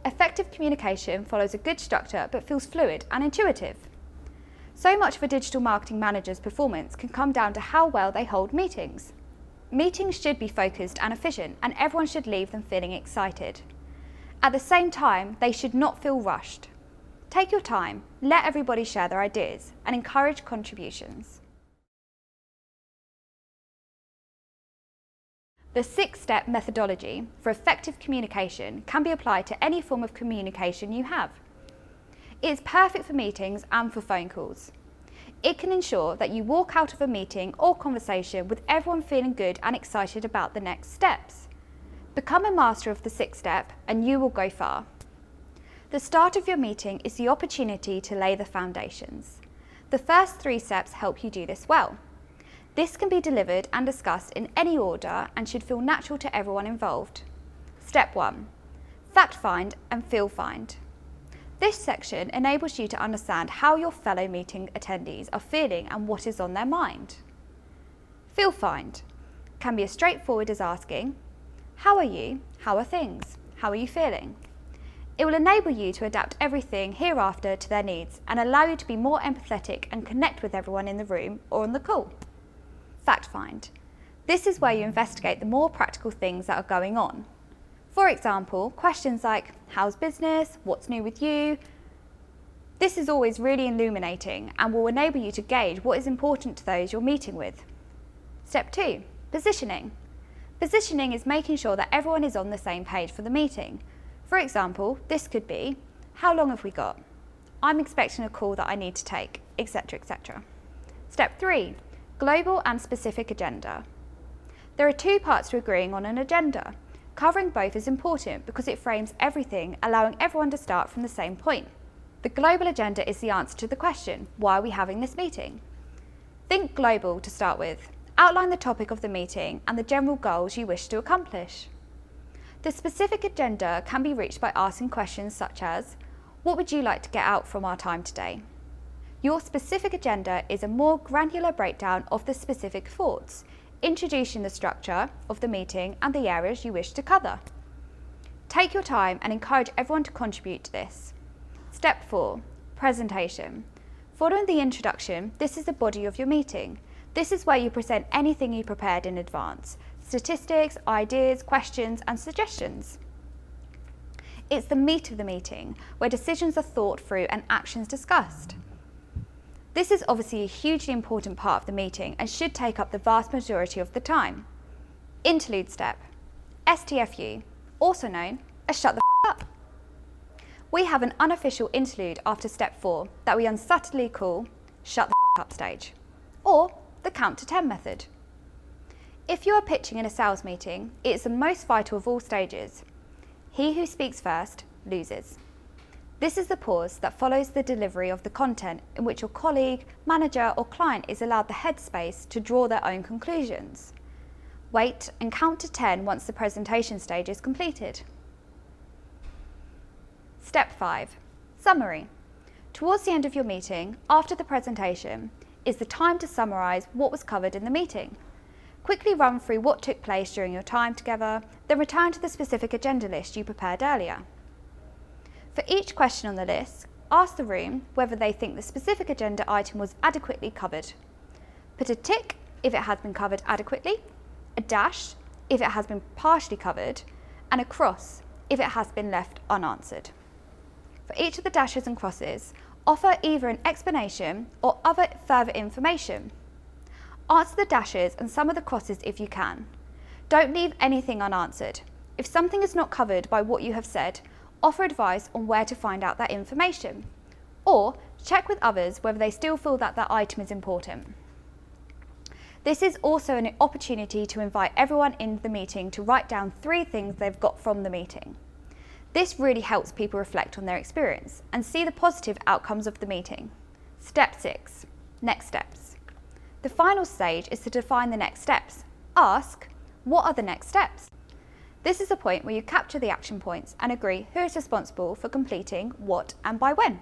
Effective communication follows a good structure but feels fluid and intuitive. So much of a digital marketing manager's performance can come down to how well they hold meetings. Meetings should be focused and efficient, and everyone should leave them feeling excited. At the same time, they should not feel rushed. Take your time, let everybody share their ideas, and encourage contributions. The 6-step methodology for effective communication can be applied to any form of communication you have. It is perfect for meetings and for phone calls. It can ensure that you walk out of a meeting or conversation with everyone feeling good and excited about the next steps. Become a master of the 6-step and you will go far. The start of your meeting is the opportunity to lay the foundations. The first 3 steps help you do this well. This can be delivered and discussed in any order and should feel natural to everyone involved. Step 1. Fact find and feel find. This section enables you to understand how your fellow meeting attendees are feeling and what is on their mind. Feel find can be as straightforward as asking, "How are you? How are things? How are you feeling?" It will enable you to adapt everything hereafter to their needs and allow you to be more empathetic and connect with everyone in the room or on the call. Fact find. This is where you investigate the more practical things that are going on. For example, questions like, "How's business? What's new with you?" This is always really illuminating and will enable you to gauge what is important to those you're meeting with. Step 2. Positioning. Positioning is making sure that everyone is on the same page for the meeting. For example, this could be, "How long have we got? I'm expecting a call that I need to take," etc., etc. Step 3. Global and specific agenda. There are 2 parts to agreeing on an agenda. Covering both is important because it frames everything, allowing everyone to start from the same point. The global agenda is the answer to the question, why are we having this meeting? Think global to start with. Outline the topic of the meeting and the general goals you wish to accomplish. The specific agenda can be reached by asking questions such as, "What would you like to get out from our time today?" Your specific agenda is a more granular breakdown of the specific thoughts, introducing the structure of the meeting and the areas you wish to cover. Take your time and encourage everyone to contribute to this. Step 4. Presentation. Following the introduction, this is the body of your meeting. This is where you present anything you prepared in advance, statistics, ideas, questions, and suggestions. It's the meat of the meeting, where decisions are thought through and actions discussed. This is obviously a hugely important part of the meeting and should take up the vast majority of the time. Interlude step. STFU, also known as shut the f*** up. We have an unofficial interlude after step 4 that we unsubtly call shut the f*** up stage, or the count to 10 method. If you are pitching in a sales meeting, it is the most vital of all stages. He who speaks first loses. This is the pause that follows the delivery of the content in which your colleague, manager or client is allowed the headspace to draw their own conclusions. Wait and count to 10 once the presentation stage is completed. Step 5. Summary. Towards the end of your meeting, after the presentation, is the time to summarise what was covered in the meeting. Quickly run through what took place during your time together, then return to the specific agenda list you prepared earlier. For each question on the list, ask the room whether they think the specific agenda item was adequately covered. Put a tick if it has been covered adequately, a dash if it has been partially covered, and a cross if it has been left unanswered. For each of the dashes and crosses, offer either an explanation or other further information. Answer the dashes and some of the crosses if you can. Don't leave anything unanswered. If something is not covered by what you have said, offer advice on where to find out that information, or check with others whether they still feel that that item is important. This is also an opportunity to invite everyone in the meeting to write down 3 things they've got from the meeting. This really helps people reflect on their experience and see the positive outcomes of the meeting. Step 6. Next steps. The final stage is to define the next steps. Ask, what are the next steps? This is a point where you capture the action points and agree who is responsible for completing what and by when.